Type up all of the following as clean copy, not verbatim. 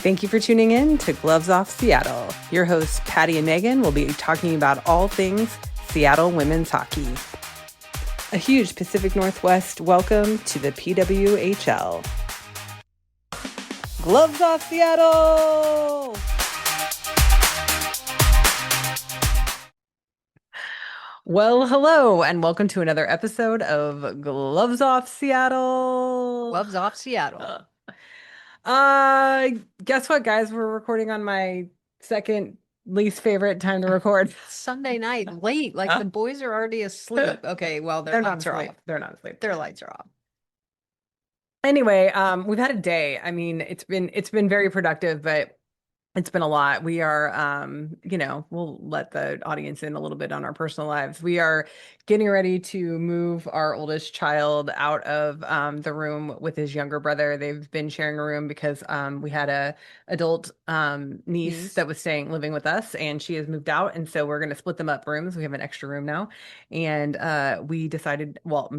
Thank you for tuning in to Gloves Off Seattle. Your hosts, Patti and Meagan, will be talking about all things Seattle women's hockey. A huge Pacific Northwest welcome to the PWHL. Gloves Off Seattle! Well, hello, and welcome to another episode of Gloves Off Seattle. Gloves Off Seattle. Guess what, guys? We're recording on my second least favorite time to record. Sunday night, late. Like the boys are already asleep. Okay, well, They're not lights are asleep. off. They're not asleep. Their lights are off. Anyway, we've had a day. I mean, it's been very productive, but it's been a lot. We are, we'll let the audience in a little bit on our personal lives. We are getting ready to move our oldest child out of the room with his younger brother. They've been sharing a room because we had a adult niece that was living with us, and she has moved out, and so we're going to split them up rooms. We have an extra room now, and we decided. Well,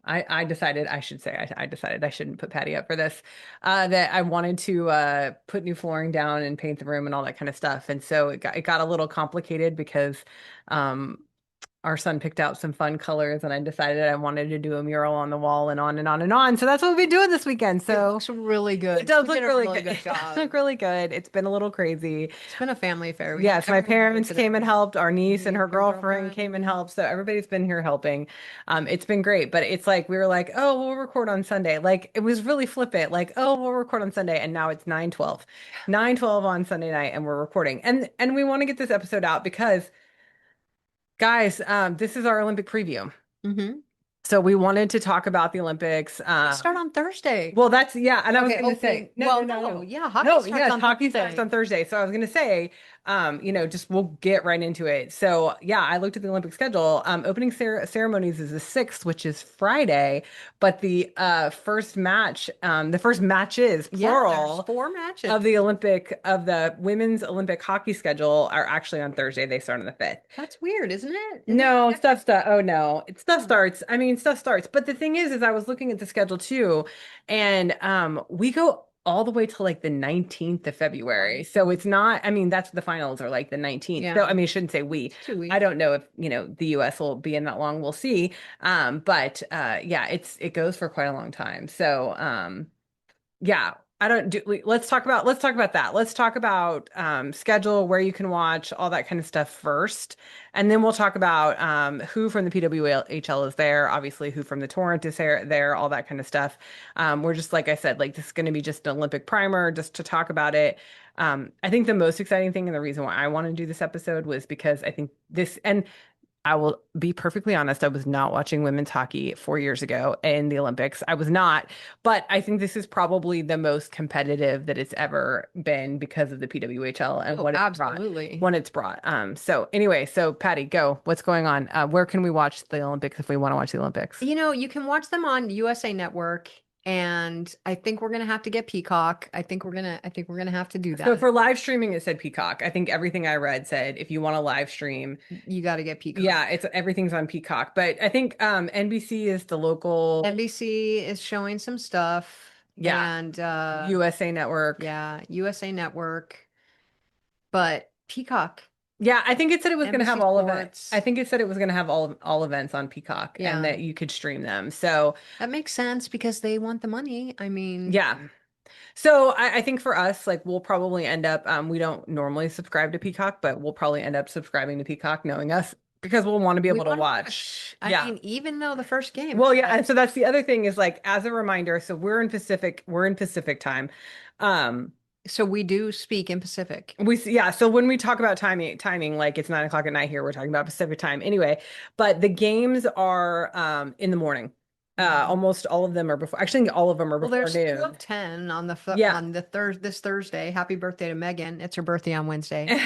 I decided. I should say I decided I shouldn't put Patty up for this. That I wanted to put new flooring down and paint the room and all that kind of stuff. And so it got a little complicated because um, our son picked out some fun colors, and I decided I wanted to do a mural on the wall and on and on and on. So that's what we'll be doing this weekend. It So looks really good. it does We look did a really really good. good It does job. look really good. It's been a little crazy. It's been a family affair. Yes, my parents visited came and helped. Our niece and her girlfriend girlfriend. came and helped. So everybody's been here helping. It's been great, but it's like we were like, oh, we'll record on Sunday. Like it was really flippant. Like, oh, we'll record on Sunday, and now it's 9:12. 9:12 on Sunday night, and we're recording. And we want to get this episode out because, guys, this is our Olympic preview. Mm-hmm. So we wanted to talk about the Olympics. Start on Thursday. Well, that's and I was Okay, going to say yeah, hockey no, starts yes, on hockey starts Thursday. on Thursday. So I was going to say, just we'll get right into it. So yeah, I looked at the Olympic schedule. Opening ceremonies is the 6th, which is Friday, but the first match, the first matches plural there's 4 matches. of the women's Olympic hockey schedule are actually on Thursday. They start on the 5th. That's weird, isn't it? No, stuff. Oh no, stuff starts. I mean, stuff starts. But the thing is I was looking at the schedule too, and we go all the way to like the 19th of February. So it's not, I mean, that's the finals are like the 19th. Yeah. So I mean, I shouldn't say we. 2 weeks. I don't know if, the US will be in that long. We'll see. But yeah, it goes for quite a long time. So yeah, I don't do. Let's talk about that. Let's talk about schedule, where you can watch, all that kind of stuff first, and then we'll talk about who from the PWHL is there. Obviously, who from the Torrent is there, all that kind of stuff. We're just like I said, like this is going to be just an Olympic primer, just to talk about it. I think the most exciting thing and the reason why I want to do this episode was because I think this and I will be perfectly honest, I was not watching women's hockey 4 years ago in the Olympics. I was not, but I think this is probably the most competitive that it's ever been because of the PWHL and what it's absolutely. when it's brought. So anyway, so Patty, go. What's going on? Where can we watch the Olympics if we want to watch the Olympics? You can watch them on USA Network, and I think we're gonna have to get Peacock. I think we're gonna have to do that. So for live streaming, it said Peacock. I think everything I read said if you want to live stream, you got to get Peacock. Yeah, everything's on Peacock, but I think NBC is the local. NBC is showing some stuff. Yeah. And USA Network. Yeah, USA Network. But Peacock. Yeah, I think it said it was going to have all events. Sports. I think it said it was going to have all events on Peacock and that you could stream them. So that makes sense because they want the money. I mean, yeah. So I think for us, like we'll probably end up, we don't normally subscribe to Peacock, but we'll probably end up subscribing to Peacock knowing us because we'll want to be able to watch. I mean, even though the first game. Well, yeah, and so that's the other thing is like as a reminder, so we're in Pacific time. So we do speak in Pacific. So when we talk about timing, like it's 9 o'clock at night here, we're talking about Pacific time anyway. But the games are in the morning. Almost all of them are before. Actually, all of them are before there's noon. 12:10 on the this Thursday. Happy birthday to Megan. It's her birthday on Wednesday.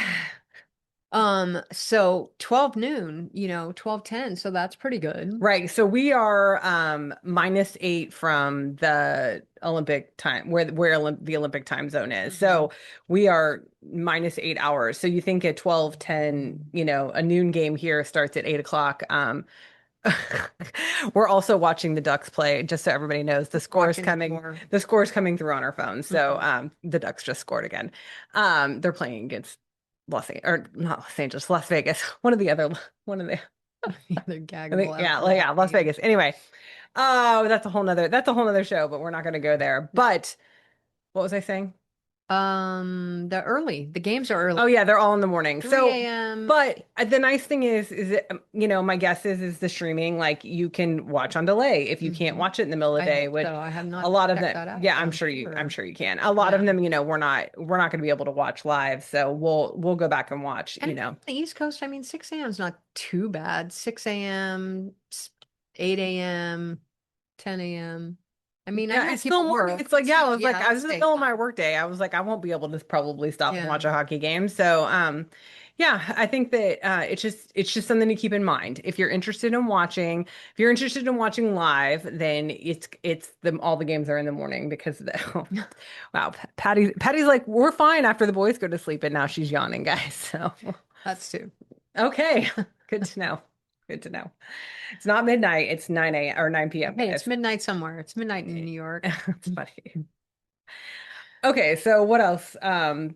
So 12 noon, 12:10. So that's pretty good. Right. So we are -8 from the Olympic time where the Olympic time zone is. So we are -8 hours. So you think at 12:10, a noon game here starts at 8 o'clock. We're also watching the Ducks play, just so everybody knows the score is Watching the coming. score. The score is coming through on our phones. So Mhm. the Ducks just scored again. They're playing against Los Angeles, or not Los Angeles, Las Vegas. One of the The other I gag think, yeah, football yeah, Las team. Vegas. Anyway, oh, that's a whole nother show, but we're not going to go there. But what was I saying? The games are Oh early. yeah, they're all in the morning. 3 So, a.m. but the nice thing is it, my guess is the streaming, like you can watch on delay if you can't Hmm. watch it in the middle of I the day, hope which so. I have a not lot of checked them, that out, yeah, but I'm sure. sure you can. A lot of Yeah. them, we're not going to be able to watch live, so we'll go back and watch, And if you're on the East Coast, I mean, 6 a.m. is not too bad. 6 a.m., 8 a.m., 10 a.m. I mean, I Yeah, know it's still people morning. work, It's but like, yeah, I still, was like, yeah, I was it's in the middle of my daytime. work day. I was like, I won't be able to probably stop and Yeah. watch a hockey game. So, yeah, I think that it's just something to keep in mind. If you're interested in watching live, then it's the all the games are in the morning because wow, Patty's like, we're fine after the boys go to sleep, and now she's yawning, guys. So, That's too. okay, good to know. Good to know. It's not midnight. It's 9 a.m. or 9 p.m., Hey, it's guys. midnight somewhere. It's midnight in New York. It's funny. Okay, so what else?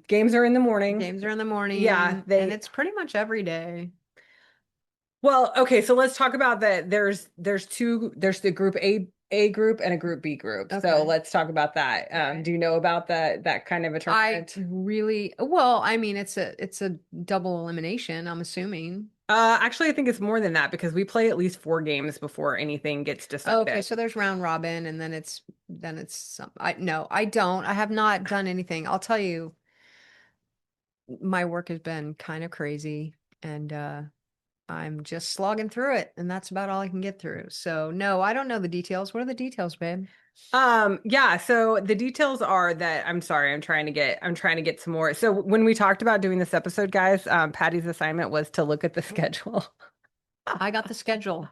Games are in the morning. Games are in the Yeah, morning, and they it's pretty much every day. well, okay, so let's talk about that. There's the group A group and a group B group. So Okay. let's talk about that. Okay. Do you know about that kind of a I tournament? really, well, I mean, it's a double elimination, I'm assuming. Actually, I think it's more than that because we play at least 4 games before anything gets Okay, decided. so there's round robin, and then it's some. I no, I don't. I have not done anything. I'll tell you, my work has been kind of crazy, and I'm just slogging through it, and that's about all I can get through. So no, I don't know the details. What are the details, babe? Yeah, so the details are that I'm sorry, I'm trying to get some more. So when we talked about doing this episode, guys, Patty's assignment was to look at the schedule. I got the schedule.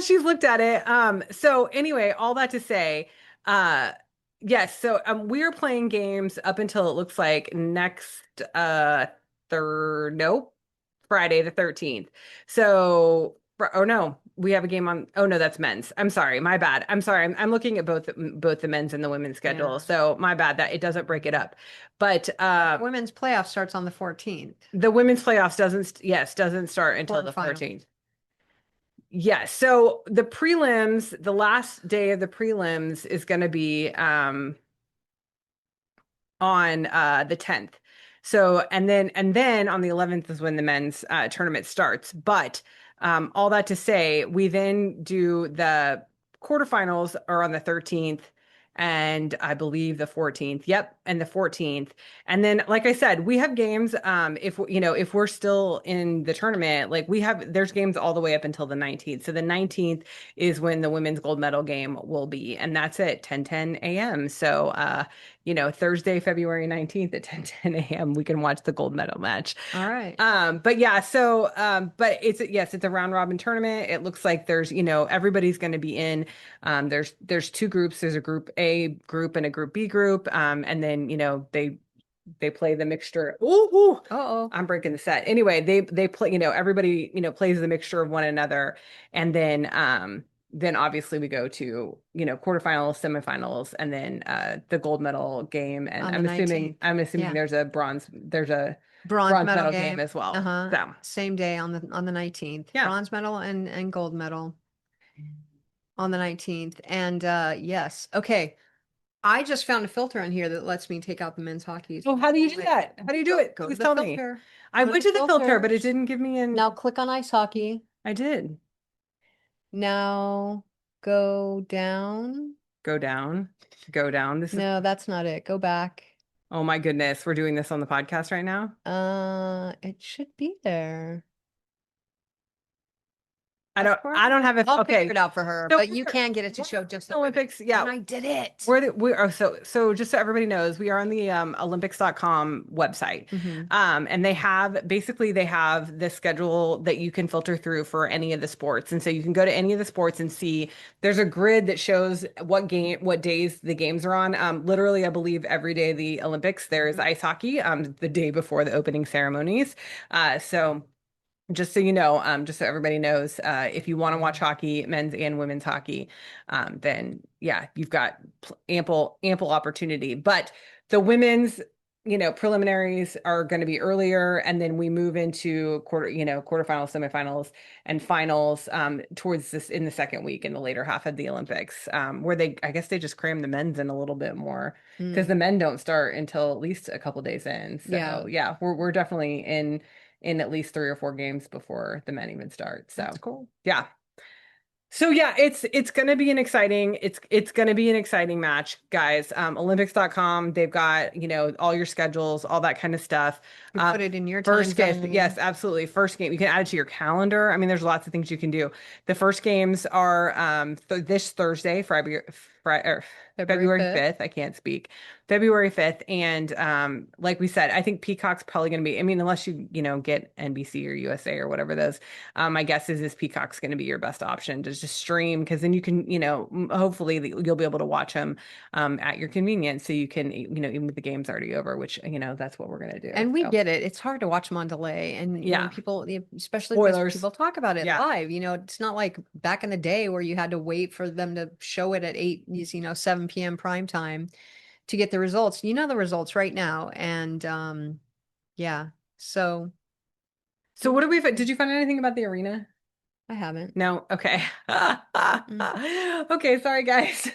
She's looked at it. So anyway, all that to say, uh, yes, so we are playing games up until it looks like next third nope, Friday the 13th. So oh no, we have a game on oh no, that's men's. I'm sorry, my bad. I'm sorry. I'm looking at both the men's and the women's schedule. Yeah. So my bad that it doesn't break it up. But Women's playoff starts on the 14th. the women's playoffs doesn't start until the Quarterfinal. 13th. Yes. So the prelims, the last day of the prelims is going to be on the 10th. So and then on the 11th is when the men's tournament starts. But all that to say, we then do the quarterfinals are on the 13th and I believe the 14th. Yep, and the 14th. And then like I said, we have games if we're still in the tournament, like there's games all the way up until the 19th. So the 19th is when the women's gold medal game will be and that's at 10:10 a.m. So Thursday, February 19th at 10:10 a.m. we can watch the gold medal match. All right. But yeah, so but it's a round robin tournament. It looks like everybody's going to be in. There's 2 groups. There's a group A group and a group B group. And then they play the mixture. Ooh, Uh-oh. I'm breaking the set. Anyway, they play, everybody, plays the mixture of one another. And then obviously we go to, quarterfinals, semifinals, and then the gold medal game. And On the I'm assuming 19th. I'm assuming Yeah. there's a Bronze bronze medal medal game game. as well. Uh-huh. So Same day on the 19th. yeah. Bronze medal and gold medal on the 19th. And yes. Okay. I just found a filter on here that lets me take out the men's hockey. Oh, how do you do Wait, that? How do you do it? go to Please the tell me. filter. I Go to went the to the filter, filter. but it didn't give me an. Now click on ice hockey. I did Now go down. go down, go down. This is. No, that's not it. Go back. Oh my goodness, we're doing this on the podcast right now. It should be there. I That's don't. where I don't have it. I'll figure Okay, it out for her, so but you can get it to show just the women. Olympics. Yeah, And I did it. we are so just so everybody knows, we are on the Olympics.com website. Hmm. And they have the schedule that you can filter through for any of the sports. And so you can go to any of the sports and see there's a grid that shows what days the games are on. Literally, I believe every day of the Olympics, there's ice hockey, the day before the opening ceremonies. So just so you know, just so everybody knows, if you want to watch hockey, men's and women's hockey, then yeah, you've got ample opportunity. But the women's, preliminaries are going to be earlier, and then we move into quarterfinals, semifinals, and finals towards this in the second week in the later half of the Olympics, where I guess they just cram the men's in a little bit more because Mm, the men don't start until at least a couple days in. yeah, So yeah, we're definitely in at least 3 or 4 games before the men even start. that's So cool. yeah. So yeah, it's gonna be an exciting it's gonna be an exciting match, guys. Olympics.com, they've got, all your schedules, all that kind of stuff. You put it in your time First, fifth, yes, zone. absolutely. First game, you can add it to your calendar. I mean, there's lots of things you can do. The first games are th this Thursday, February February 5th. 5th. I can't speak. February 5th. And like we said, I think Peacock's probably going to be, I mean, unless you get NBC or USA or whatever those, my guess is Peacock's going to be your best option to just stream because then you can, hopefully you'll be able to watch them at your convenience. So you can, even with the game's already over, which, that's what we're going to do. And we So get it. It's hard to watch them on delay. And when yeah, people, especially because spoilers. people talk about it Yeah. live, it's not like back in the day where you had to wait for them to show it at 8, 7 p.m. prime time to get the results. You know the results right now. And yeah, so So we'll what be do we, okay. did you find anything about the arena? I haven't. No. Okay. Mm. Okay, sorry guys.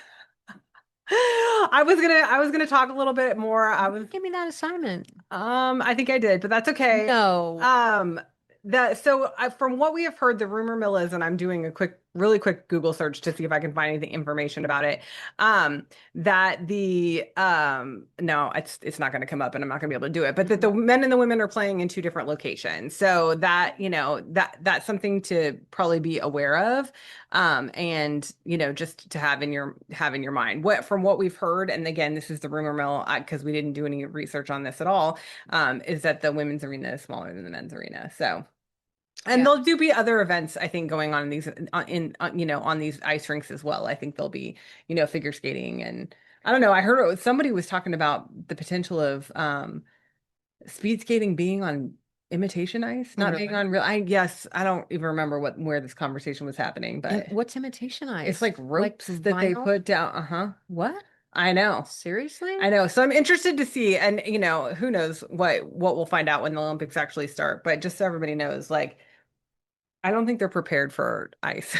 I was gonna talk a little bit more. You didn't give me that assignment. I think I did, but that's okay. No. Um, from what we have heard, the rumor mill is, and I'm doing a really quick Google search to see if I can find anything information about it. That no, it's not going to come up, and I'm not going to be able to do it. But that Mm. the men and the women are playing in two different locations, so that that's something to probably be aware of. And just to have in your mind from what we've heard, and again, this is the rumor mill because we didn't do any research on this at all, is that the women's arena is smaller than the men's arena. So, and Yeah. there'll do be other events, I think, going on in these on these ice rinks as well. I think there'll be, figure skating and I don't know. I heard somebody was talking about the potential of speed skating being on imitation ice, Oh, not being really? on real. I don't even remember where this conversation was happening, but What's imitation it's ice? like Like ropes that they vinyl? put down. Uh-huh. What? I know. Seriously? I know. So I'm interested to see, and who knows what we'll find out when the Olympics actually start. But just so everybody knows, like, I don't think they're prepared for ice.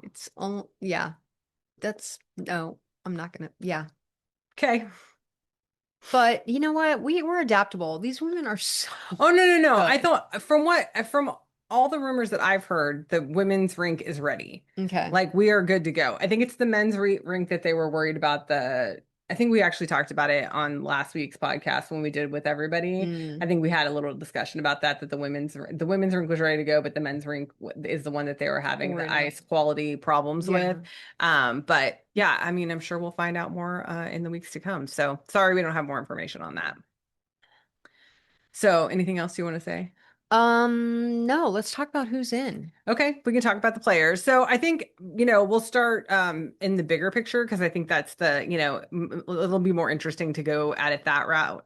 It's all, yeah. That's no, I'm not gonna, yeah. Okay. But you know what? We're adaptable. These women are so Oh no, no, no. I good. thought from all the rumors that I've heard, the women's rink is ready. Okay. Like we are good to go. I think it's the men's re rink that they were worried about I think we actually talked about it on last week's podcast when we did with everybody. I Mm, think we had a little discussion about that the women's rink was ready to go, but the men's rink is the one that they were having the worried about. ice quality problems with. Yeah. But yeah, I mean, I'm sure we'll find out more in the weeks to come. So sorry we don't have more information on that. So, anything else you want to say? No, let's talk about who's in. Okay, we can talk about the players. So, I think, we'll start in the bigger picture because I think that's it'll be more interesting to go at it that route.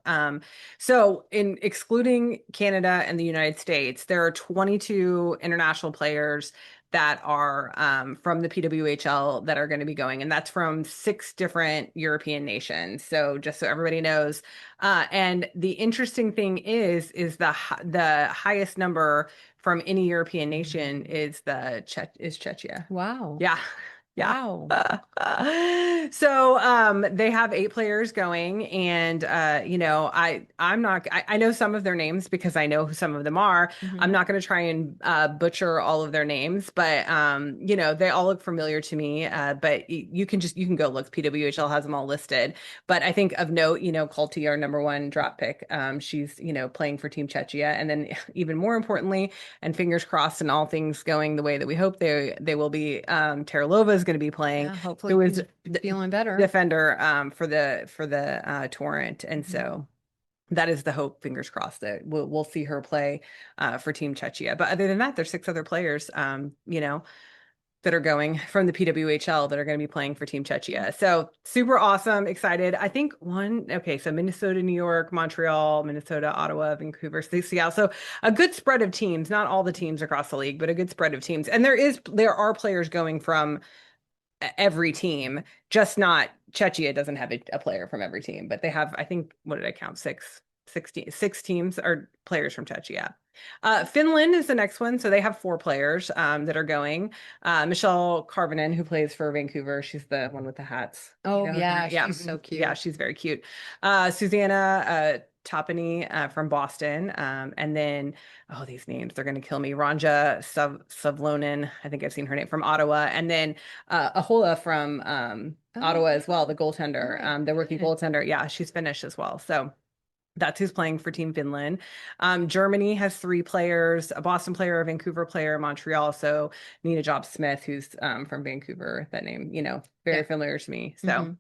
So, in excluding Canada and the United States, there are 22 international players that are from the PWHL that are going to be going, and that's from 6 different European nations. So, just so everybody knows, and the interesting thing is the highest number from any European nation is Czechia. Wow. Yeah. Yeah. Wow. So they have 8 players going and I know some of their names because I know who some of them are. I'm Hmm. not going to try and butcher all of their names, but they all look familiar to me. But you can go look. PWHL has them all listed. But I think of note, Colty, our number one drop pick, she's playing for Team Czechia, and then even more importantly, and fingers crossed, and all things going the way that we hope they will be. Terralova is going to be playing, Yeah, hopefully who is she's feeling better. defender for the Torrent, and Mhm. so that is the hope. Fingers crossed that we'll see her play for Team Czechia. But other than that, there's 6 other players. that are going from the PWHL that are going to be playing for Team Czechia. So super awesome, excited. I think okay, so Minnesota, New York, Montreal, Minnesota, Ottawa, Vancouver, Seattle. So a good spread of teams, not all the teams across the league, but a good spread of teams. And there are players going from every team, just not Czechia doesn't have a player from every team, but they have, I think, what did I count? Six teams are players from Czechia. Finland is the next one. So they have four players that are going. Michelle Karvinen, who plays for Vancouver, she's the one with the hats. Oh yeah, Yeah, she's so yeah, cute. she's very cute. Susanna Topany from Boston. And then, oh, these names, they're going to kill me. Ranja Savlonin, I think I've seen her name from Ottawa. And then Ahola from Oh, Ottawa as well, the goaltender, my the rookie goodness. goaltender. Yeah, she's Finnish as well. So that's who's playing for Team Finland. Germany has three players, a Boston player, a Vancouver player, Montreal. So Nina Job Smith, who's from Vancouver, that name, very Yeah. familiar to me. So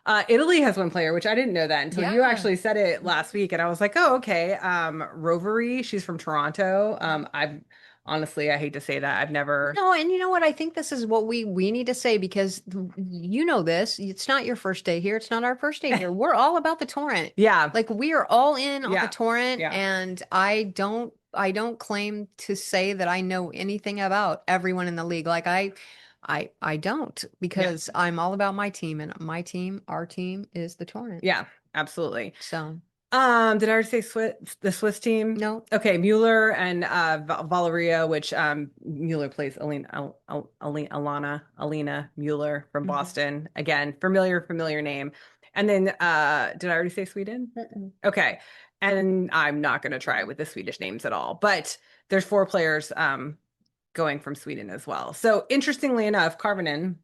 Hmm. Italy has one player, which I didn't know that until you Yeah. actually said it last week. And I was like, oh, okay. Rovery, she's from Toronto. I've honestly, I hate to say that. I've never, No, and you know what? I think this is what we need to say because you know this. It's not your first day here. It's not our first day here. We're all about the torrent. yeah, Like we are all in on the yeah, torrent, yeah, and I don't claim to say that I know anything about everyone in the league. Like I don't yeah, because I'm all about my team, and my team, our team is the torrent. yeah, absolutely. So Did I already say the Swiss team? no. Okay, Mueller and Valeria, which Mueller plays Alina Mueller from Mhm. Boston. Again, familiar name. And then did I already say Sweden? Mm-mm. Okay. And I'm not going to try with the Swedish names at all, but there's four players going from Sweden as well. So interestingly enough, Karvinen,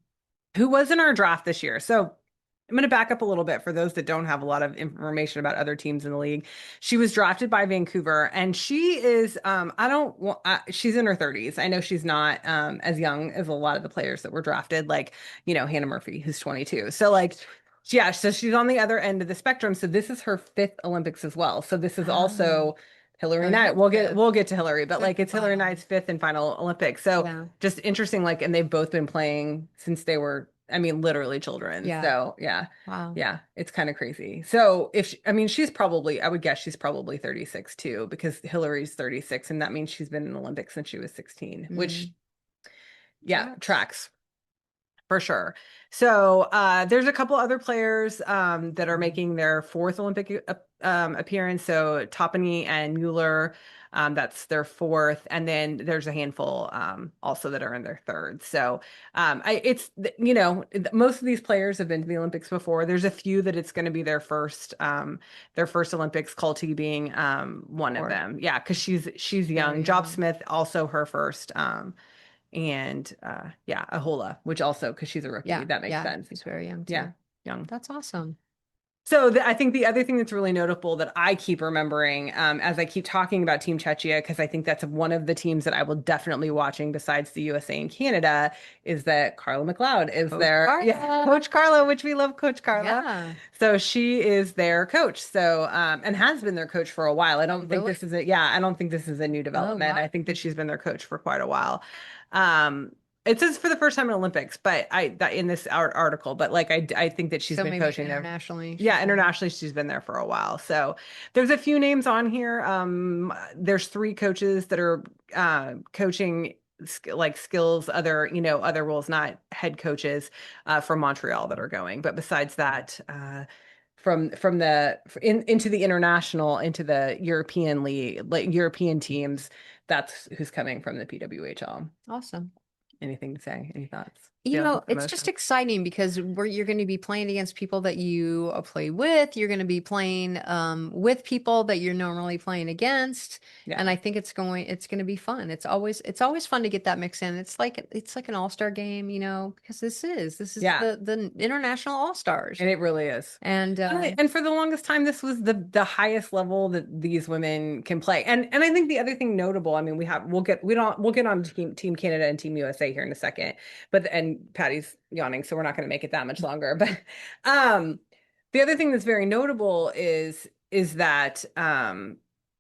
who was in our draft this year. So I'm going to back up a little bit for those that don't have a lot of information about other teams in the league. She was drafted by Vancouver and she is, I don't want, she's in her 30s. I know she's not as young as a lot of the players that were drafted, like, Hannah Murphy, who's 22. So, like, yeah, so she's on the other end of the spectrum. So this is her fifth Olympics as well. So this is Ah, also Hillary oh, Knight. her fifth. We'll get to Hillary, but Fifth like and it's Hillary final. Knight's fifth and final Olympics. So Yeah. just interesting, like, and they've both been playing since they were, I mean, literally children. Yeah. So yeah, Wow. yeah, it's kind of crazy. So I mean, she's probably, I would guess she's probably 36 too, because Hillary's 36, and that means she's been in the Olympics since she was 16, which, Mm. yeah, Tracks. tracks. For sure. So there's a couple other players that are making their fourth Olympic appearance. So Toppany and Mueller, that's their fourth, and then there's a handful also that are in their third. So most of these players have been to the Olympics before. There's a few that it's going to be their first Olympics. Cullity being one of Or them. Yeah, because she's very young. Job young. Smith also her first. And yeah, Ahola, which also because she's a rookie, Yeah. that makes Yeah. sense. She's very young Yeah, too. young. That's awesome. So I think the other thing that's really notable that I keep remembering as I keep talking about Team Czechia, because I think that's one of the teams that I will definitely watching besides the USA and Canada, is that Carla McLeod is Coach there. Yeah, Carla. Coach Carla, which we love Coach Carla. Yeah. So she is their coach. So and has been their coach for a while. Really? I don't think this is a new Oh, development. wow. I think that she's been their coach for quite a while. Um, it says for the first time in Olympics, but in this article, but like I think that she's So been maybe coaching there. internationally she's Yeah, been. internationally, she's been there for a while. So there's a few names on here. There's three coaches that are coaching like skills, other roles, not head coaches from Montreal that are going. But besides that, from into the international, into the European league, like European teams, that's who's coming from the PWHL. Awesome. Anything to say? Any thoughts? You Feel know, it's just emotion? exciting because you're going to be playing against people that you play with. You're going to be playing with people that you're normally playing against, Yeah. and I think it's going to be fun. It's always fun to get that mix in. It's like an all-star game, because this is Yeah. the international all-stars, And it really is. and And for the longest time, this was the highest level that these women can play. And I think the other thing notable, I mean, we'll get on Team Canada and Team USA here in a second, but and Patty's yawning, so we're not going to make it that much longer. But um, the other thing that's very notable is that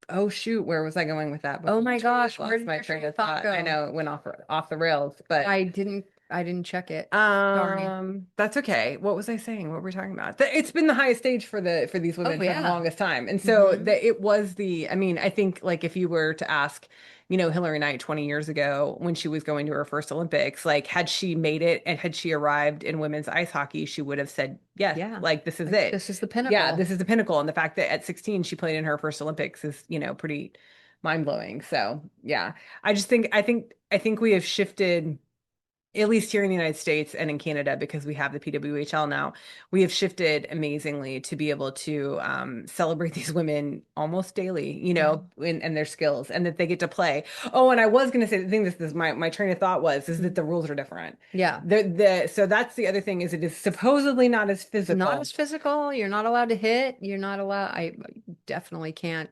Oh shoot, where was I going with that Oh before? I my totally gosh, where lost did my your train train of of thought thought. I go? know it went off the rails, but I didn't check it. Sorry. that's okay. What was I saying? What were we talking about? It's been the highest stage for for these Oh women for the yeah. longest time. And so Mm-hmm. that it was I mean, I think like if you were to ask, Hillary Knight 20 years ago when she was going to her first Olympics, like had she made it and had she arrived in women's ice hockey, she would have said, yes, Yeah. like this is Like it. this is the Yeah, pinnacle. this is the pinnacle. And the fact that at 16 she played in her first Olympics is, pretty mind-blowing. So yeah. I think we have shifted at least here in the United States and in Canada, because we have the PWHL now, we have shifted amazingly to be able to celebrate these women almost daily, Yeah. and their skills and that they get to play. Oh, and I was going to say the thing this my train of thought is that Mhm. the rules are different. Yeah. So that's the other thing is it is supposedly not as It's not physical. as physical. You're not allowed to hit. You're not allowed. I definitely can't,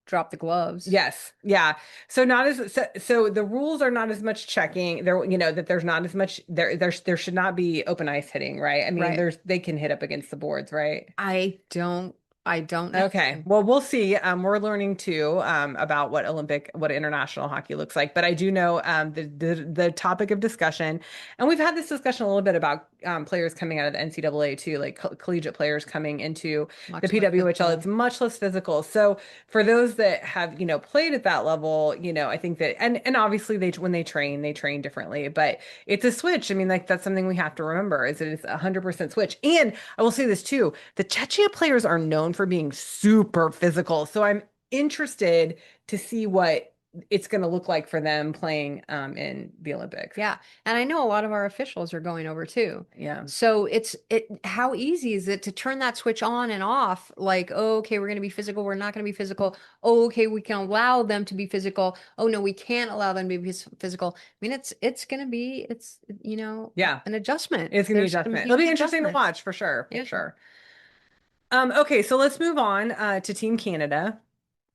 drop the gloves. Yes. Yeah. So not as so the rules are not as much checking there, that there's not as much there should not be open ice hitting, right? I mean, Right. they can hit up against the boards, right? I don't I don't Okay. know. Well, we'll see. We're learning too about what international hockey looks like. But I do know the topic of discussion, and we've had this discussion a little bit about players coming out of the NCAA too, like collegiate players coming into the Much less PWHL. It's physical. much less physical. So for those that have, played at that level, I think that and obviously when they train differently, but it's a switch. I mean, like that's something we have to remember is that it's 100% switch. And I will say this too. The Czechia players are known for being super physical. So I'm interested to see what it's going to look like for them playing in the Olympics. Yeah. And I know a lot of our officials are going over too. Yeah. So how easy is it to turn that switch on and off? Like, oh, okay, we're going to be physical. We're not going to be physical. Oh, okay, we can allow them to be physical. Oh, no, we can't allow them to be physical. I mean, it's going to be, Yeah. an adjustment. It's going to be There's some adjustment. It'll be huge interesting to adjustments. watch for sure, for Yeah. sure. Okay, so let's move on to Team Canada.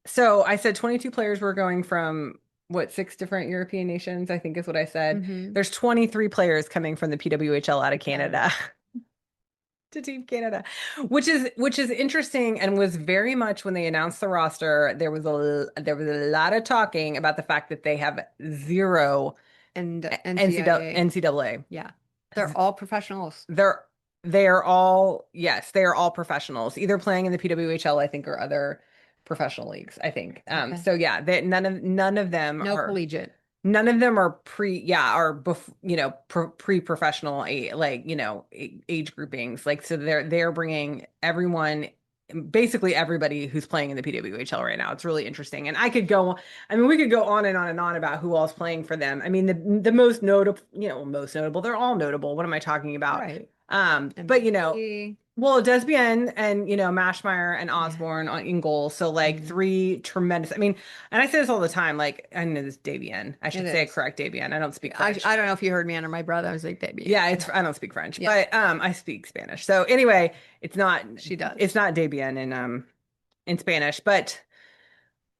So I said 22 players were going from what, six different European nations, I think is what I said. Hmm. There's 23 players coming from the PWHL out of Yeah. Canada to Team Canada, which is interesting and was very much when they announced the roster, there was a lot of talking about the fact that they have zero And NCAA. NCAA. Yeah. They're all professionals. They're they are all yes, they are all professionals, either playing in the PWHL, I think, or other professional leagues, I think. Okay. So yeah, none of them No are collegiate. none of them are pre-professional like, age groupings. Like so they're bringing everyone basically everybody who's playing in the PWHL right now. It's really interesting. And I mean we could go on and on and on about who all's playing for them. I mean the most notable, they're all notable. What am I talking about? Right. But MVP. well, Desbian and Mashmeyer and Yeah. Osborne in goal. So like Mhm. three tremendous. I mean, and I say this all the time. Like I know this Davian. I It should say it is. correct, Davian. I don't speak I French. I don't know if you heard me under my breath. I was like, baby. Yeah, it's I don't speak French, Yeah, but I speak Spanish. So anyway, it's not she it's does. not Davian in Spanish, but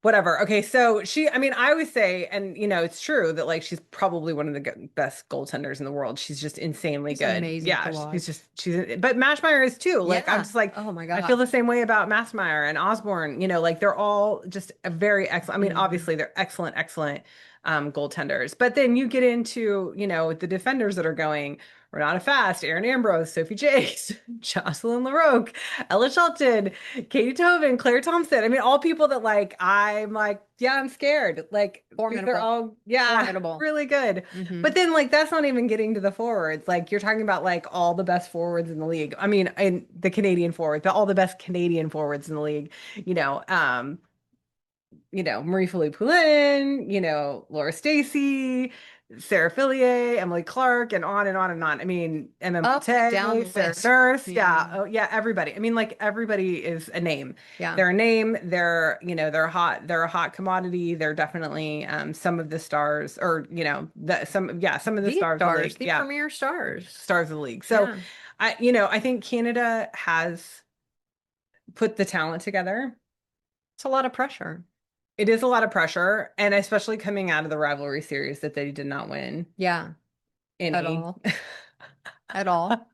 whatever. Okay, so I mean, I always say, and it's true that like she's probably one of the best goaltenders in the world. She's just insanely She's good. amazing to Yeah, watch. but Mashmeyer is too. Like I'm Yeah. just like, Oh my I feel God. the same way about Mashmeyer and Osborne. Like they're all just a very excellent. I mean, Hmm. obviously they're excellent, excellent goaltenders. But then you get into, the defenders that are going. Renata Fast, Aaron Ambrose, Sophie Jakes, Jocelyn LaRoque, Ella Shelton, Katie Tobin, Claire Thompson. I mean, all people that like, I'm like, yeah, I'm scared. Like, these are Formidable. all, yeah, Formidable. really good. Hmm. But then, like, that's not even getting to the forwards. Like, you're talking about like all the best forwards in the league. I mean, in the Canadian forwards, but all the best Canadian forwards in the league, you know, um, Marie-Philippe Poulin, Laura Stacy, Sarah Fillier, Emily Clark, and on and on and on. I mean, MM Up, down Cote, the Sarah list. Nurse, yeah, Yeah. oh yeah, everybody. I mean, like everybody is a name. Yeah. They're a name. They're hot. They're a hot commodity. They're definitely some of the stars, or some of the The stars of the stars, league. the Yeah, premier stars. stars of the league. So, Yeah. I think Canada has put the talent together. It's a lot of pressure. It is a lot of pressure, and especially coming out of the rivalry series that they did not win Yeah. At any. all. At all.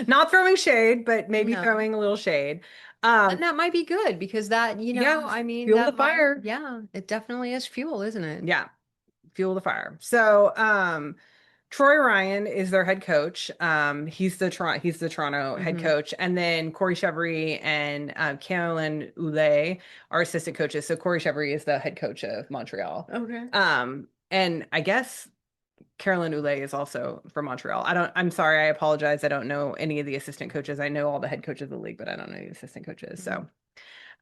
Not throwing shade, but maybe No. throwing a little shade. And that might be good because that, Yeah, I mean, fuel the that might, fire. yeah, it definitely is fuel, isn't it? Yeah, fuel the fire. So, Troy Ryan is their head coach. He's the Toronto head Hmm. coach, and then Corey Chevry and Caroline Oulet are assistant coaches. So Corey Chevry is the head coach of Montreal. Okay. And I guess Caroline Oulet is also from Montreal. I'm sorry, I apologize. I don't know any of the assistant coaches. I know all the head coaches of the league, but I don't know the assistant coaches. Hmm.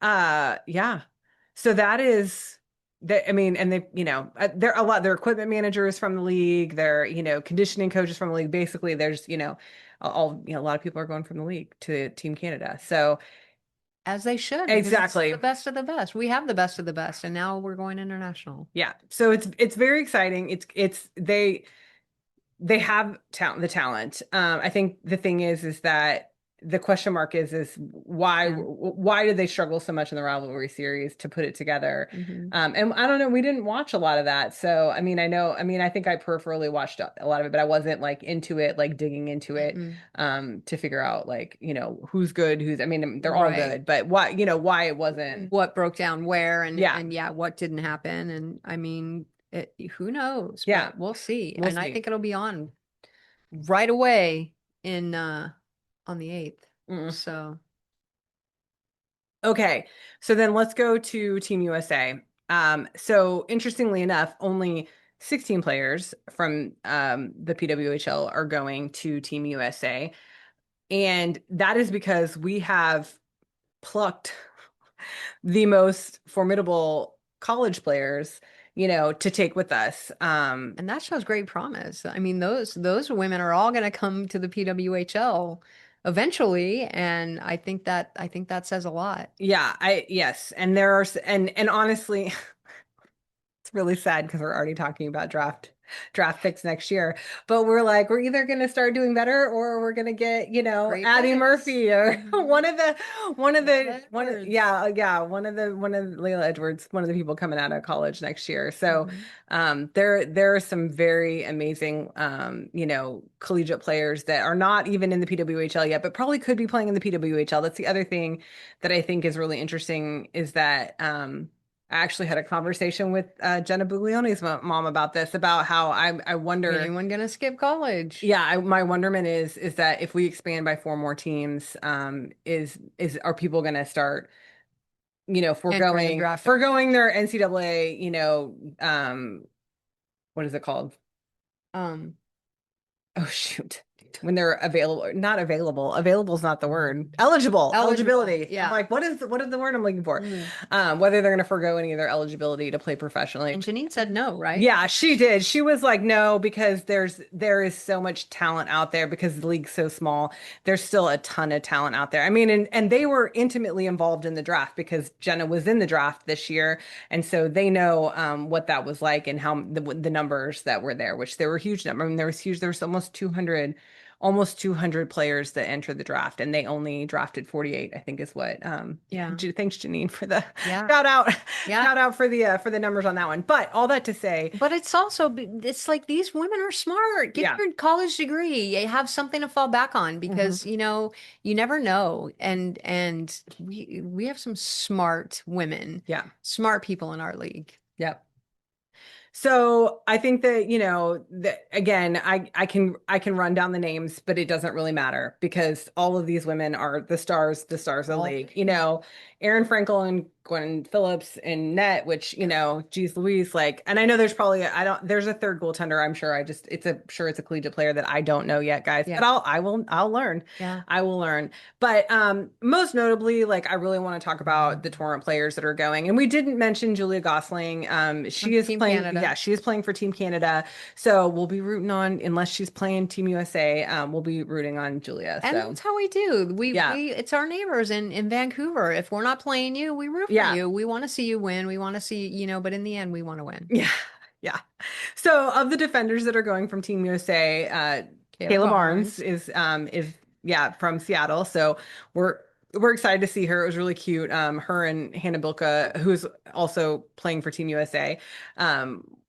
So, yeah. So that is that. I mean, and they, they're a lot. They're equipment managers from the league. They're, conditioning coaches from the league. Basically, there's, a lot of people are going from the league to Team Canada. So As they should, because it's the exactly. best of the best. We have the best of the best, and now we're going international. Yeah. So it's very exciting. They have the talent. I think the thing is that the question mark is why Yeah. why did they struggle so much in the rivalry series to put it together? Hmm. And I don't know, we didn't watch a lot of that. So I mean, I think I peripherally watched a lot of it, but I wasn't like into it, like digging into it, Mm-mm. to figure out like, who's good, I mean, they're all Right. good, but why it wasn't. What broke down where, Yeah, and yeah, what didn't happen. And I mean, who knows, yeah, but we'll see. we'll And I see. think it'll be on right away in on the 8th. Mm. So, Okay, so then let's go to Team USA. So interestingly enough, only 16 players from the PWHL are going to Team USA. And that is because we have plucked the most formidable college players, to take with us. and that shows great promise. I mean, those women are all going to come to the PWHL eventually, and I think that says a lot. Yeah, yes. And there are, and honestly, it's really sad because we're already talking about draft picks next year. But we're like, we're either going to start doing better or we're going to get, Great Addie picks. Murphy or Hmm. Layla Edwards. yeah, one of Layla Edwards, one of the people coming out of college next year. So, Hmm. there are some very amazing, collegiate players that are not even in the PWHL yet, but probably could be playing in the PWHL. That's the other thing that I think is really interesting is that, I actually had a conversation with Jenna Buglione's mom about this, about how I wonder, Anyone going to skip college? yeah, my wonderment is that if we expand by four more teams, are people going to start, Entering the draft early. foregoing their NCAA, what is it called? Um, Oh shoot. When they're available, not available. Available is not the word. Eligible, eligible. eligibility. I'm Yeah. like, what is the word I'm looking for? Mm. Whether they're going to forego any of their eligibility to play professionally. And Janine said no, right? Yeah, she did. She was like, no, because there is so much talent out there because the league's so small. There's still a ton of talent out there. I mean, and they were intimately involved in the draft because Jenna was in the draft this year, and so they know what that was like and how the numbers that were there, which there were huge number. I mean, there was huge. There was almost 200 players that entered the draft, and they only drafted 48, I think is what. Yeah. Thanks, Janine, for the Yeah. shout out, Yeah. shout out for the numbers on that one. But all that to say, But it's also, it's like these women are smart. Get yeah. your college degree. You have something to fall back on Hmm. because, you never know. And we have some smart women, Yeah. smart people in our league. Yep. So I think that, that again, I can run down the names, but it doesn't really matter because all of these women are the stars of the All league. three. Erin Frankel and Gwen Phillips and Net, which, geez Louise, like, and I know there's a third goaltender, I'm sure. Sure it's a collegiate player that I don't know yet, guys, Yeah. but I'll learn. Yeah. I will learn. But most notably, like I really want to talk about the Torrent players that are going. And we didn't mention Julia Gosling. She is Team playing, Canada. yeah, she is playing for Team Canada. So we'll be rooting on, unless she's playing Team USA, we'll be rooting on Julia. And So that's how we do. yeah, It's our neighbors in Vancouver. If we're not playing you, we root for yeah, you. We want to see you win. We want to see, but in the end, we want to win. yeah, yeah. So of the defenders that are going from Team USA, Kayla Kayla Barnes Barnes. is yeah, from Seattle. So we're we're excited to see her. It was really cute. Her and Hannah Bilka, who's also playing for Team USA.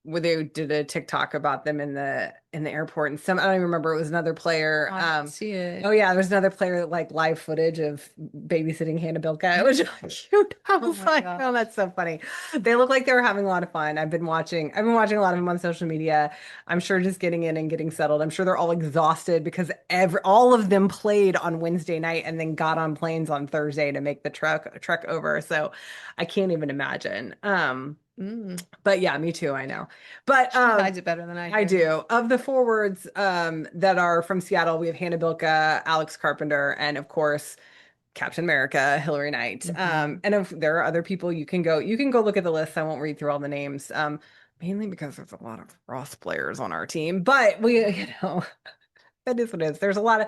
where they did a TikTok about them in the airport, and some I don't even remember, it was another player. I didn't see it. Oh yeah, there's another player that like live footage of babysitting Hannah Bilka. It was really cute. I Oh was my like, gosh. oh, that's so funny. They look like they were having a lot of fun. I've been watching a lot of them on social media. I'm sure just getting in and getting settled. I'm sure they're all exhausted because all of them played on Wednesday night and then got on planes on Thursday to make the trek over. So I can't even imagine. Mm, But yeah, me too, I know. But she hides it better than I I do. do. Of the forwards that are from Seattle, we have Hannah Bilka, Alex Carpenter, and of course Captain America, Hillary Knight. Hmm. And if there are other people you can go look at the list. I won't read through all the names. Mainly because there's a lot of Ross players on our team, but we, you know, that is what it is. There's a lot of,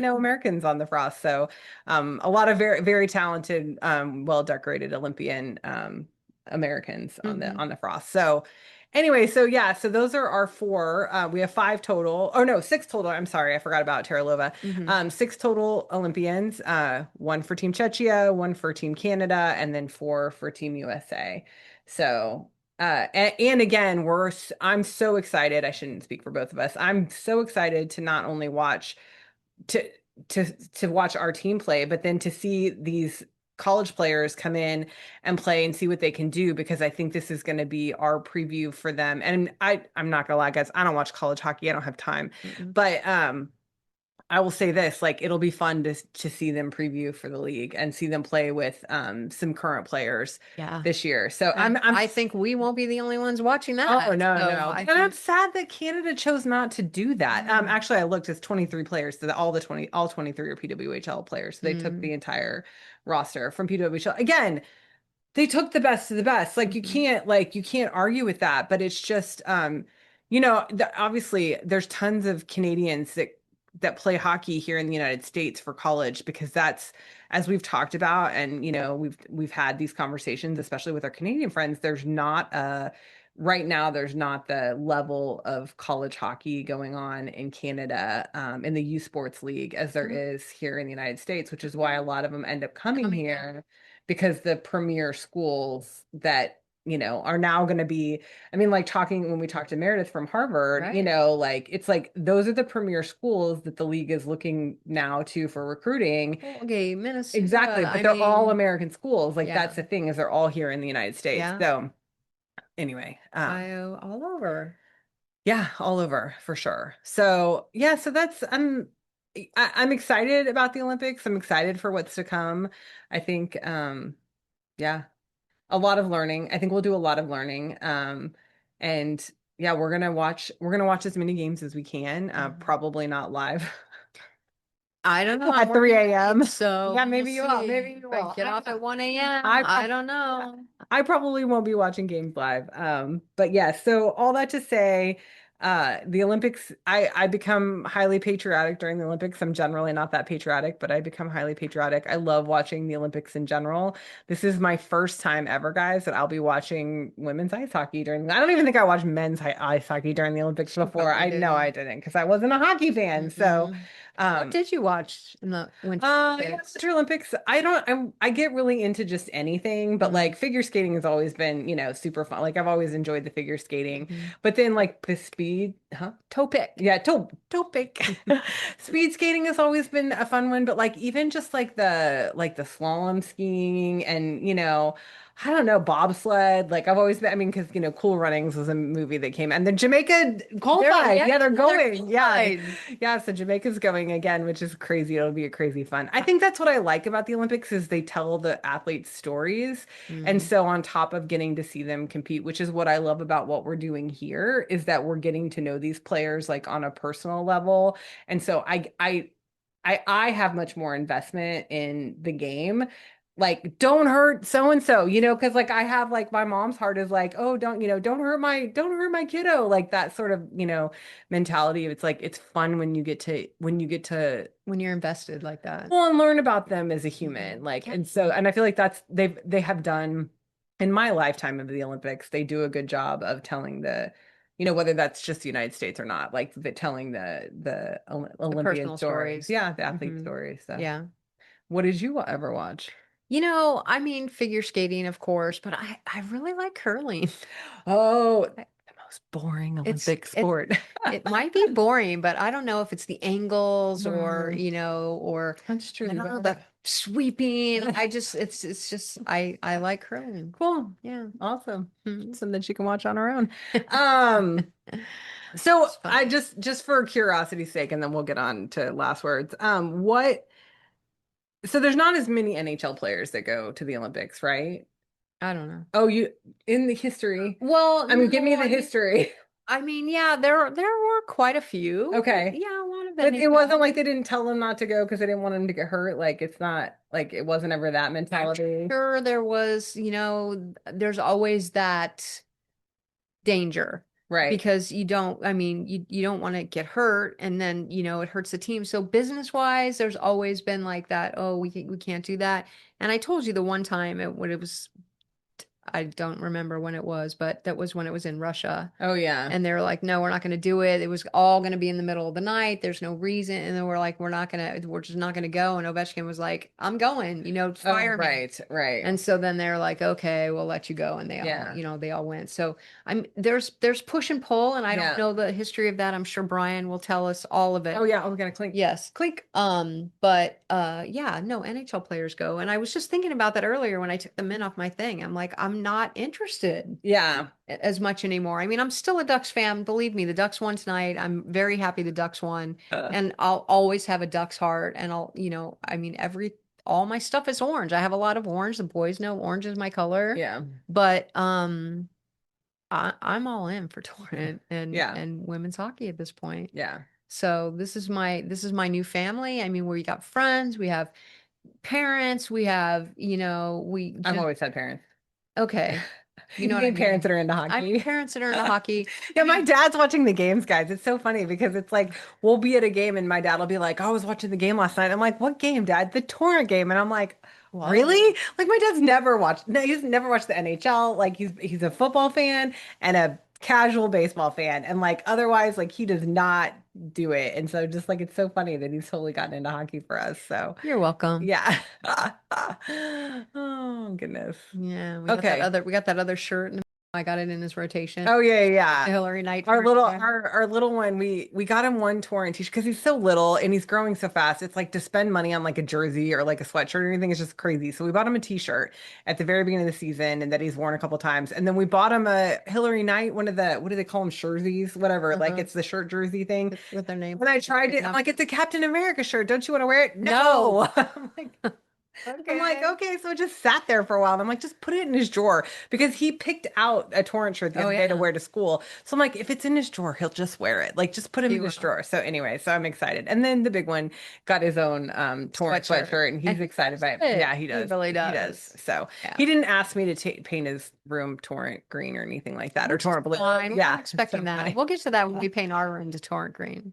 Americans on the Frost. So, a lot of very, very talented, well decorated Olympian, Americans Hmm. on the Frost. So, anyway, so yeah, so those are our four. We have five total, or no, six total. I'm sorry, I forgot about Teralova. Hmm. Six total Olympians, one for Team Czechia, one for Team Canada, and then four for Team USA. So, and again, I'm so excited. I shouldn't speak for both of us. I'm so excited to not only watch to to watch our team play, but then to see these college players come in and play and see what they can do, because I think this is going to be our preview for them. And I'm not gonna lie, guys, I don't watch college hockey. I don't have time. Hmm. But I will say this, like it'll be fun to see them preview for the league and see them play with some current players Yeah. this year. So And I'm I think we won't be the only ones watching Oh that. no, So no. I And I'm think, sad that Canada chose not to do that. oh, Actually I looked, it's 23 players, so all 23 are PWHL players. So they took mm, the entire roster from PWHL. Again, they took the best of the best. mhm. You can't argue with that, but it's just obviously there's tons of Canadians that play hockey here in the United States for college, because that's, as we've talked about, and we've had these conversations, especially with our Canadian friends, there's not a right now there's not the level of college hockey going on in Canada, in the U Sports League, as there Mhm. is here in the United States, which is why a lot of them end up coming Coming here. here, because the premier schools that are now going to be, I mean, like talking when we talked to Meredith from Harvard, Right. like it's like those are the premier schools that the league is looking now to for recruiting. Okay, Exactly, Minnesota. but I they're all mean, American schools. Like yeah, that's the thing, is they're all here in the United States. yeah. So anyway, Ohio, all over. yeah, all over for sure. So yeah, so that's I'm excited about the Olympics. I'm excited for what's to come. I think yeah, a lot of learning. I think we'll do a lot of learning. And yeah, we're gonna watch as many games as we can. Mhm. Probably not live I don't know. I'm at 3 working a.m. nights, so Yeah, we'll maybe you will. Maybe see. you If I will. get off at 1 a.m., I I prob- don't know. I probably won't be watching games live. But yeah, so all that to say, the Olympics, I become highly patriotic during the Olympics. I'm generally not that patriotic, but I become highly patriotic. I love watching the Olympics in general. This is my first time ever, guys, that I'll be watching women's ice hockey I don't even think I watched men's ice hockey during the Olympics You before. probably I know I didn't. didn't, because I wasn't a hockey fan. So, Mm-mm. What um, did you watch in the Winter yeah, Olympics? Winter Olympics. I get really into just anything, but Mm-hmm. like figure skating has always been, super fun. Like I've always enjoyed the figure skating, Mm-hmm. but then like the speed, huh? Toe pick. Yeah, topic. Speed skating has always been a fun one, but like even just like the slalom skiing, and I don't know, bobsled. Like I've always been, I mean, because Cool Runnings was a movie that came, and then Jamaica qualified. Yeah, Yeah, they're they're going. Yeah. qualified. Yeah, so Jamaica's going again, which is crazy. It'll be a crazy fun. I think that's what I like about the Olympics, is they tell the athletes' stories. And Mm-hmm. so on top of getting to see them compete, which is what I love about what we're doing here, is that we're getting to know these players like on a personal level. And so I have much more investment in the game. Like, don't hurt so and so, because like I have like my mom's heart is like, oh, don't hurt my kiddo, like that sort of, mentality. It's like it's fun when you get to When you're invested like that. well and learn about them as a Hmm. human. Like, Yeah. and I feel like they have done in my lifetime of the Olympics, they do a good job of telling whether that's just the United States or not, like telling the The Olympian personal stories. stories. Yeah, the athlete Hmm. stories. So Yeah. what did you ever watch? I mean, figure skating, of course, but I really like curling. Oh, I- the most boring It's Olympic it sport. it might be boring, but I don't know if it's the angles or, Mm, or that's true. I You don't know, gotta the sweeping. it's just I like curling. cool. Yeah. Awesome. Mhm. Something that she can watch on her own. Um, so It's I fun. just for curiosity's sake, and then we'll get on to last words. What so there's not as many NHL players that go to the Olympics, right? I don't know. Oh, you in the history. Well, I mean, give me no, the history. yeah, there were quite a few. Okay. Yeah, a lot of But it wasn't NHL. like they didn't tell them not to go because they didn't want them to get hurt. Like it's not like it wasn't ever that mentality. Sure, there was, there's always that danger Right. because I mean, you don't want to get hurt and then, it hurts the team. So business wise, there's always been like that, oh, we can't do that. And I told you the one time when it was, I don't remember when it was, but that was when it was in Russia. Oh yeah. And they were like, no, we're not going to do it. It was all going to be in the middle of the night. There's no reason. And then we're just not going to go. And Ovechkin was like, I'm going, Oh, fire me. right, right. And so then they're like, okay, we'll let you go. And Yeah. they all went. So there's push and pull, and I don't Yeah. know the history of that. I'm sure Brian will tell us all of Oh it. yeah. Oh, we got to clink. Yes. Clink. But yeah, no, NHL players go. And I was just thinking about that earlier when I took the min off my thing. I'm like, I'm not interested Yeah. as much anymore. I mean, I'm still a Ducks fan. Believe me, the Ducks won tonight. I'm very happy the Ducks won. Uh, And I'll always have a Ducks heart. And I mean, all my stuff is orange. I have a lot of orange. The boys know orange is my color. yeah. But I'm all in for tournament Yeah. and women's hockey at this point. Yeah. So this is my new family. I mean, we got friends, we have parents, we have, we I've just always had parents. okay. You You know what I mean parents mean? that are into I mean hockey? parents that are into hockey. Yeah, I my mean, dad's watching the games, guys. It's so funny because it's like we'll be at a game and my dad will be like, "Oh, I was watching the game last night." I'm like, "What game, Dad?" The torrent game. And I'm like, whoa. "Really?" Like my dad's never watched. No, he's never watched the NHL. Like he's a football fan and a casual baseball fan. And like otherwise, like he does not do it. And so just like it's so funny that he's totally gotten into hockey for us. So You're welcome. yeah. Oh goodness. Yeah, Okay. we got that other shirt and I got it in his rotation. Oh yeah, yeah, The yeah. Hillary Knight Our shirt. little Yeah. our little one, we got him one torn t-shirt because he's so little and he's growing so fast. It's like to spend money on like a jersey or like a sweatshirt or anything is just crazy. So we bought him a t-shirt at the very beginning of the season and that he's worn a couple times. And then we bought him a Hillary Knight, one of the what do they call them? Jerseys, whatever. Like Uh-huh. it's the shirt jersey thing. With their name. When I tried it, I'm Enough. like, it's a Captain America shirt. Don't you want to wear it? No. No. I'm like, I'm like, Okay. okay, so it just sat there for a while. And I'm like, just put it in his drawer because he picked out a torrent shirt the Oh other day to yeah. wear to school. So I'm like, if it's in his drawer, he'll just wear it. Like, just put him He in his will. drawer. So anyway, so I'm excited. And then the big one got his own torrent Sweatshirt. sweatshirt, and And he's he excited loves about it. it. Yeah, he He does. really He does. does. So Yeah. he didn't ask me to paint his room torrent green or anything like that, or Which is torrent blue. fine. We're Yeah, not it's expecting so that. funny. We'll get to that when we paint our room to torrent green.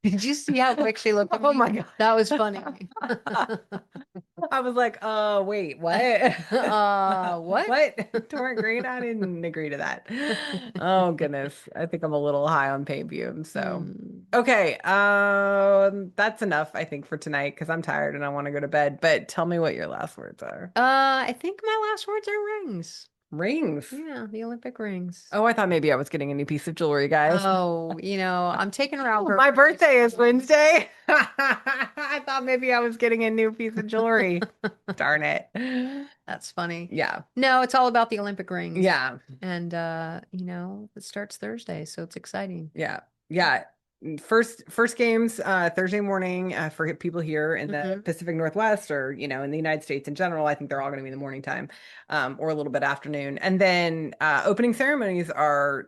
Did you see how quick she looked at Oh me? my God. That was funny. I was like, wait, what? What? What? Torrent green? I didn't agree to that. Oh goodness. I think I'm a little high on paint fumes. So Hmm. okay. That's enough, I think, for tonight because I'm tired and I want to go to bed. But tell me what your last words are. I think my last words are rings. Rings. Yeah, the Olympic rings. Oh, I thought maybe I was getting a new piece of jewelry, guys. Oh, I'm taking her out. My birthday is Wednesday. I thought maybe I was getting a new piece of jewelry. Darn it. That's funny. Yeah. No, it's all about the Olympic rings. Yeah. And it starts Thursday, so it's exciting. Yeah. Yeah. First games Thursday morning for people here in the Hmm. Pacific Northwest or in the United States in general. I think they're all going to be in the morning time or a little bit afternoon. And then opening ceremonies are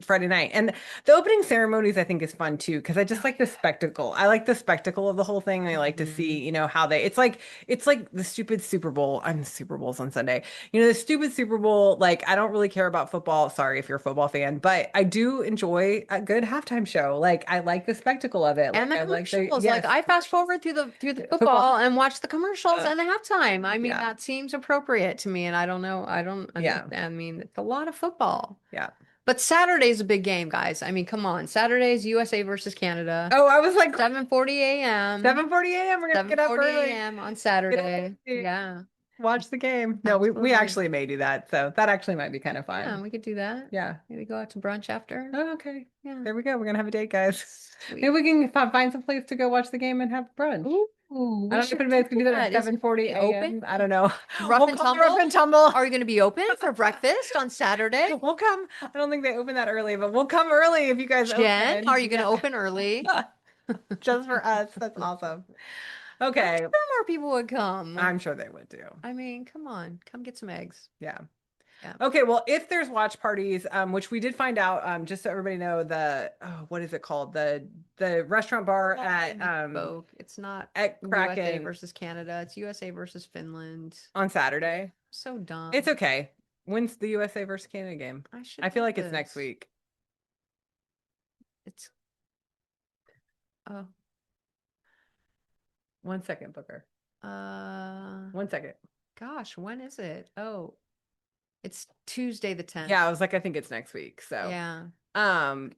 Friday night. And the opening ceremonies I think is fun too because I just like the spectacle. I like the spectacle of the whole thing. I like to see, how they it's like the stupid Super Bowl. I'm Super Bowl's on Sunday. The stupid Super Bowl, like I don't really care about football. Sorry if you're a football fan, but I do enjoy a good halftime show. Like I like the spectacle of it. And Like the I like the commercials, like yes, I fast forward through the football. football and watch the commercials and the halftime. I mean, Yeah. that seems appropriate to me, and I don't know. I don't. Yeah. I mean, it's a lot of football. Yeah. But Saturday's a big game, guys. I mean, come on. Saturday's USA versus Canada. Oh, I was like 7:40 a.m. 7:40 a.m. We're gonna get up 7:40 early. a.m. on Get up Saturday. early, Yeah, watch the game. No, we absolutely. actually may do that. So that actually might be kind of Yeah, fun. we could do that. Yeah. Maybe go out to brunch after. Oh, okay. Yeah. There we go. We're gonna have a date, guys. Maybe Sweet. we can find some place to go watch the game and have brunch. Ooh, I we don't know if should anybody's do gonna do that at that. Is it 7:40 open? a.m. I don't know. Rough We'll and call the Rough Tumble? and Tumble. Are you going to be open for breakfast on Saturday? We'll come. I don't think they open that early, but we'll come early if you guys Jen, open. are you going to Yeah. open early? Just for us. That's awesome. I'm Okay. sure more people would come. I'm sure they would too. I mean, come on, come get some eggs. Yeah. Yeah. Okay, well, if there's watch parties, which we did find out, just so everybody know, what is it called? The restaurant bar at Spoke. It's not at USA Kraken versus Canada. It's USA versus Finland. on Saturday. So dumb. It's okay. When's the USA versus Canada game? I should I feel know like it's next this. week. It's oh 1 second, Booker. 1 second. gosh, when is it? Oh, it's Tuesday the 10th. Yeah, I was like, I think it's next week. So Yeah. um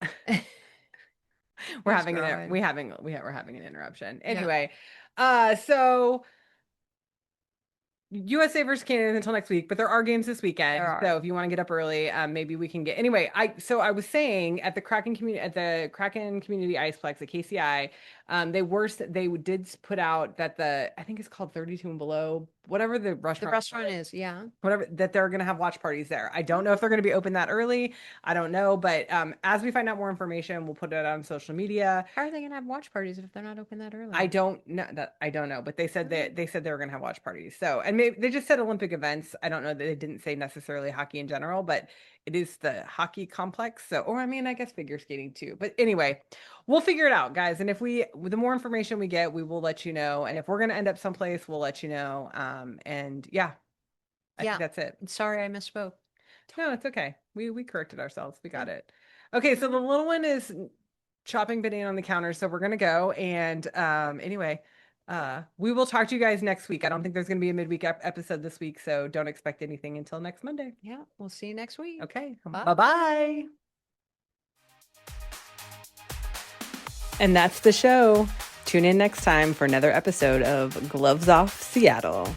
we're Thanks, having girl. we're having an interruption. Yeah. Anyway, so USA versus Canada until next week, but there are games this weekend. There are. So if you want to get up early, maybe we can get anyway. I was saying at the Kraken Community Iceplex at KCI, they did put out that I think it's called 32 and Below, whatever the The restaurant restaurant is, yeah. whatever, that they're going to have watch parties there. I don't know if they're going to be open that early. I don't know, but as we find out more information, we'll put it on social media. How are they gonna have watch parties if they're not open that early? I don't know, but they said they said they were going to have watch parties. So, and maybe they just said Olympic events. I don't know that they didn't say necessarily hockey in general, but it is the hockey complex. So, or I mean, I guess figure skating too. But anyway, we'll figure it out, guys. And the more information we get, we will let you know. And if we're going to end up someplace, we'll let you know. And yeah, I think that's it. Sorry, I misspoke. No, it's okay. We corrected ourselves. We got it. Okay, so the little one is chopping banana on the counter, so we're gonna go. And anyway, we will talk to you guys next week. I don't think there's gonna be a midweek episode this week, so don't expect anything until next Monday. Yeah, we'll see you next week. Okay, Bye. bye-bye. And that's the show. Tune in next time for another episode of Gloves Off Seattle.